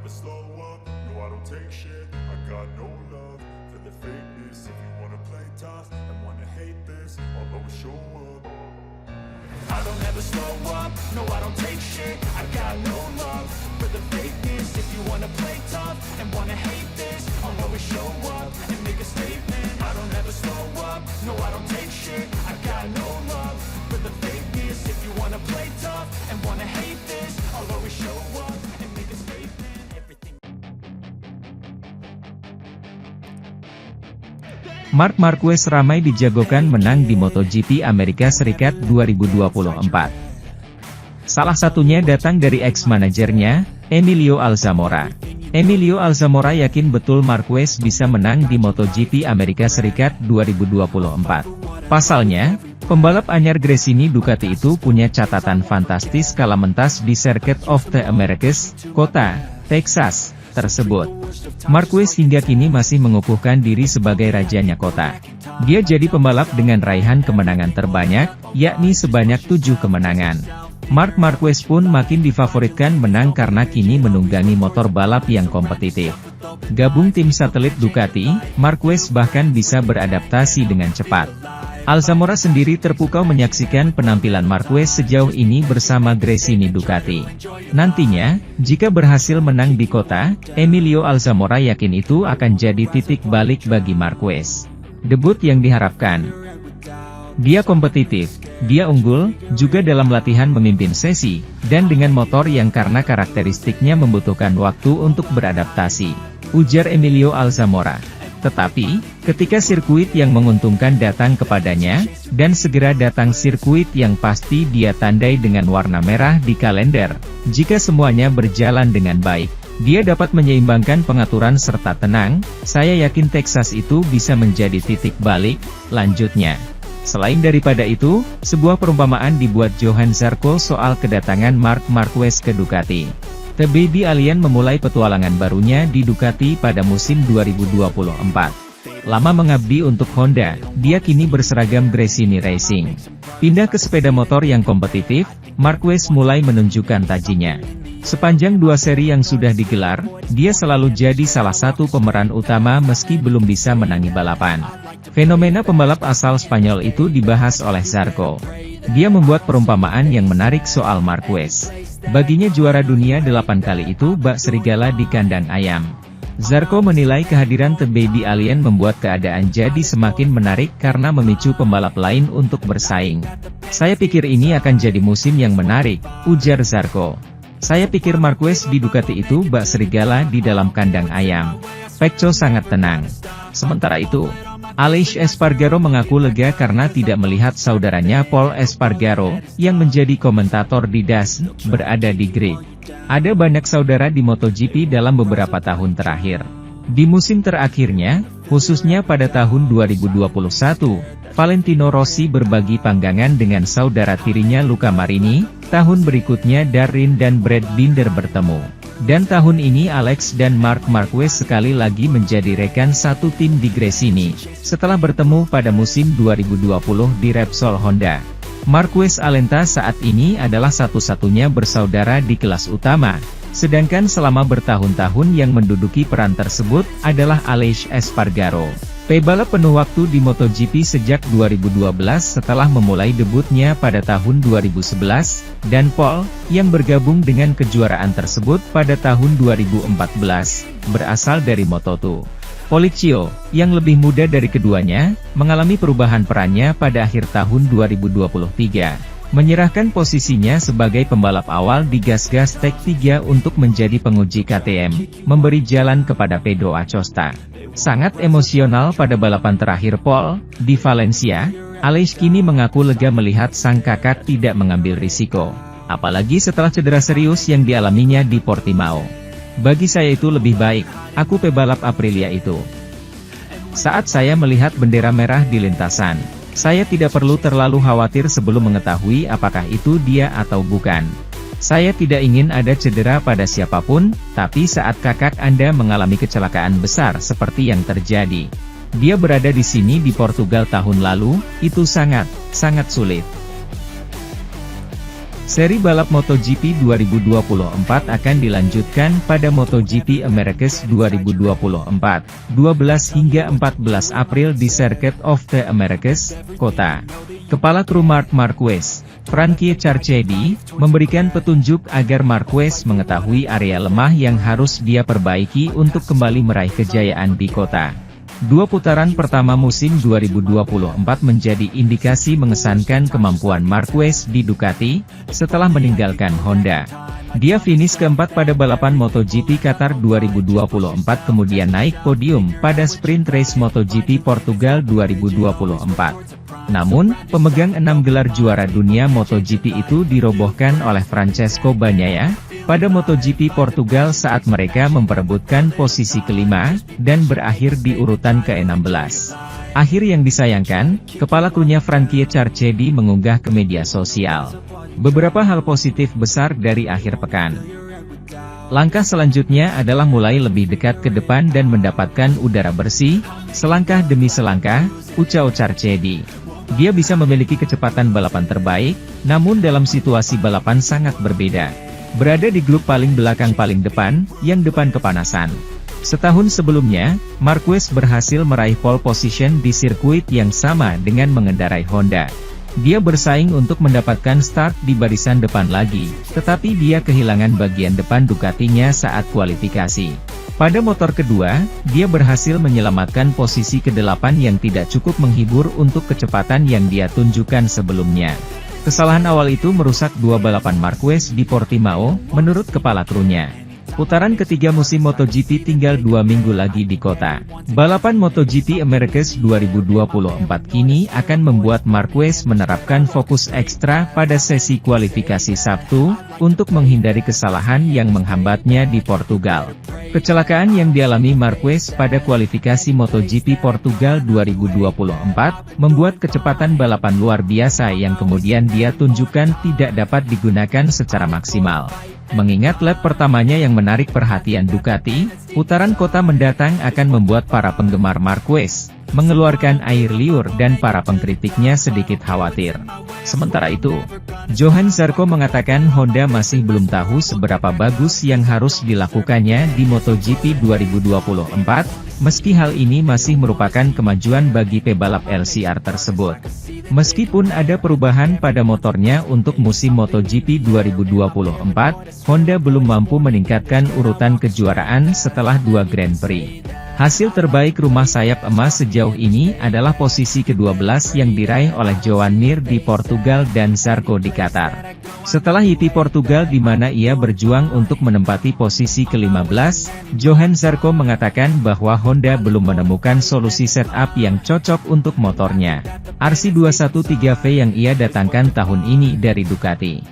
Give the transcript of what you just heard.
never slow up, no I don't take shit. I got no love for the fakeness. If you wanna play tough and wanna hate this, I'll always show up. I don't ever slow up, no I don't take shit. I got no love for the fakeness. If you wanna play tough and wanna hate this, I'll always show up and make a statement. I don't ever slow up, no I don't take shit. I got no love for the fakeness. If you wanna play tough and wanna hate this, I'll always show up and make a statement. Everything. Marc Marquez ramai dijagokan menang di MotoGP Amerika Serikat 2024. Salah satunya datang dari ex-manajernya, Emilio Alzamora. Emilio Alzamora yakin betul Marquez bisa menang di MotoGP Amerika Serikat 2024. Pasalnya, pembalap anyar Gresini Ducati itu punya catatan fantastis kala mentas di Circuit of the Americas, kota Texas tersebut. Marquez hingga kini masih mengukuhkan diri sebagai rajanya kota. Dia jadi pembalap dengan raihan kemenangan terbanyak, yakni sebanyak 7 kemenangan. Marc Marquez pun makin difavoritkan menang karena kini menunggangi motor balap yang kompetitif. Gabung tim satelit Ducati, Marquez bahkan bisa beradaptasi dengan cepat. Alzamora sendiri terpukau menyaksikan penampilan Marquez sejauh ini bersama Gresini Ducati. Nantinya, jika berhasil menang di kota, Emilio Alzamora yakin itu akan jadi titik balik bagi Marquez. Debut yang diharapkan. Dia kompetitif, dia unggul, juga dalam latihan memimpin sesi, dan dengan motor yang karena karakteristiknya membutuhkan waktu untuk beradaptasi, ujar Emilio Alzamora. Tetapi, ketika sirkuit yang menguntungkan datang kepadanya, dan segera datang sirkuit yang pasti dia tandai dengan warna merah di kalender, jika semuanya berjalan dengan baik, dia dapat menyeimbangkan pengaturan serta tenang, saya yakin Texas itu bisa menjadi titik balik, lanjutnya. Selain daripada itu, sebuah perumpamaan dibuat Johann Zarco soal kedatangan Marc Marquez ke Ducati. The Baby Alien memulai petualangan barunya di Ducati pada musim 2024. Lama mengabdi untuk Honda, dia kini berseragam Gresini Racing. Pindah ke sepeda motor yang kompetitif, Marquez mulai menunjukkan tajinya. Sepanjang 2 seri yang sudah digelar, dia selalu jadi salah satu pemeran utama meski belum bisa menangi balapan. Fenomena pembalap asal Spanyol itu dibahas oleh Zarco. Dia membuat perumpamaan yang menarik soal Marquez. Baginya juara dunia 8 kali itu bak serigala di kandang ayam. Zarco menilai kehadiran The Baby Alien membuat keadaan jadi semakin menarik karena memicu pembalap lain untuk bersaing. Saya pikir ini akan jadi musim yang menarik, ujar Zarco. Saya pikir Marquez di Ducati itu bak serigala di dalam kandang ayam. Pecco sangat tenang. Sementara itu, Aleix Espargaro mengaku lega karena tidak melihat saudaranya Pol Espargaro, yang menjadi komentator di DAS, berada di grid. Ada banyak saudara di MotoGP dalam beberapa tahun terakhir. Di musim terakhirnya, khususnya pada tahun 2021, Valentino Rossi berbagi panggangan dengan saudara tirinya Luca Marini, tahun berikutnya Darlin dan Brad Binder bertemu. Dan tahun ini Alex dan Marc Marquez sekali lagi menjadi rekan satu tim di Gresini, setelah bertemu pada musim 2020 di Repsol Honda. Marquez Alenta saat ini adalah satu-satunya bersaudara di kelas utama, sedangkan selama bertahun-tahun yang menduduki peran tersebut adalah Aleix Espargaro. Pebalap penuh waktu di MotoGP sejak 2012 setelah memulai debutnya pada tahun 2011, dan Pol, yang bergabung dengan kejuaraan tersebut pada tahun 2014, berasal dari Moto2. Policcio, yang lebih muda dari keduanya, mengalami perubahan perannya pada akhir tahun 2023, menyerahkan posisinya sebagai pembalap awal di gas-gas Tech 3 untuk menjadi penguji KTM, memberi jalan kepada Pedro Acosta. Sangat emosional pada balapan terakhir Pol, di Valencia, Aleix kini mengaku lega melihat sang kakak tidak mengambil risiko. Apalagi setelah cedera serius yang dialaminya di Portimao. Bagi saya itu lebih baik, aku pebalap Aprilia itu. Saat saya melihat bendera merah di lintasan, saya tidak perlu terlalu khawatir sebelum mengetahui apakah itu dia atau bukan. Saya tidak ingin ada cedera pada siapapun, tapi saat kakak Anda mengalami kecelakaan besar seperti yang terjadi, dia berada di sini di Portugal tahun lalu, itu sangat sulit. Seri balap MotoGP 2024 akan dilanjutkan pada MotoGP Americas 2024, 12 hingga 14 April di Circuit of the Americas, Kota. Kepala kru Marc Marquez, Frankie Carchedi, memberikan petunjuk agar Marquez mengetahui area lemah yang harus dia perbaiki untuk kembali meraih kejayaan di Kota. Dua putaran pertama musim 2024 menjadi indikasi mengesankan kemampuan Marquez di Ducati, setelah meninggalkan Honda. Dia finish keempat pada balapan MotoGP Qatar 2024 kemudian naik podium pada sprint race MotoGP Portugal 2024. Namun, pemegang 6 gelar juara dunia MotoGP itu dirobohkan oleh Francesco Bagnaia pada MotoGP Portugal saat mereka memperebutkan posisi kelima, dan berakhir di urutan ke-16. Akhir yang disayangkan, kepala krunya Frankie Carchedi mengunggah ke media sosial beberapa hal positif besar dari akhir pekan. Langkah selanjutnya adalah mulai lebih dekat ke depan dan mendapatkan udara bersih, selangkah demi selangkah, ucap Carchedi. Dia bisa memiliki kecepatan balapan terbaik, namun dalam situasi balapan sangat berbeda. Berada di grup paling belakang paling depan, yang depan kepanasan. Setahun sebelumnya, Marquez berhasil meraih pole position di sirkuit yang sama dengan mengendarai Honda. Dia bersaing untuk mendapatkan start di barisan depan lagi, tetapi dia kehilangan bagian depan Ducatinya saat kualifikasi. Pada motor kedua, dia berhasil menyelamatkan posisi ke-8 yang tidak cukup menghibur untuk kecepatan yang dia tunjukkan sebelumnya. Kesalahan awal itu merusak dua balapan Marquez di Portimao, menurut kepala krunya. Putaran ketiga musim MotoGP tinggal 2 minggu lagi di Kota. Balapan MotoGP Americas 2024 kini akan membuat Marquez menerapkan fokus ekstra pada sesi kualifikasi Sabtu, untuk menghindari kesalahan yang menghambatnya di Portugal. Kecelakaan yang dialami Marquez pada kualifikasi MotoGP Portugal 2024, membuat kecepatan balapan luar biasa yang kemudian dia tunjukkan tidak dapat digunakan secara maksimal. Mengingat lap pertamanya yang menarik perhatian Ducati, putaran Kota mendatang akan membuat para penggemar Marquez mengeluarkan air liur dan para pengkritiknya sedikit khawatir. Sementara itu, Johann Zarco mengatakan Honda masih belum tahu seberapa bagus yang harus dilakukannya di MotoGP 2024, meski hal ini masih merupakan kemajuan bagi pebalap LCR tersebut. Meskipun ada perubahan pada motornya untuk musim MotoGP 2024, Honda belum mampu meningkatkan urutan kejuaraan setelah 2 Grand Prix. Hasil terbaik rumah sayap emas sejauh ini adalah posisi ke-12 yang diraih oleh Joan Mir di Portugal dan Zarco di Qatar. Setelah GP Portugal di mana ia berjuang untuk menempati posisi ke-15, Johann Zarco mengatakan bahwa Honda belum menemukan solusi setup yang cocok untuk motornya. RC213V yang ia datangkan tahun ini dari Ducati.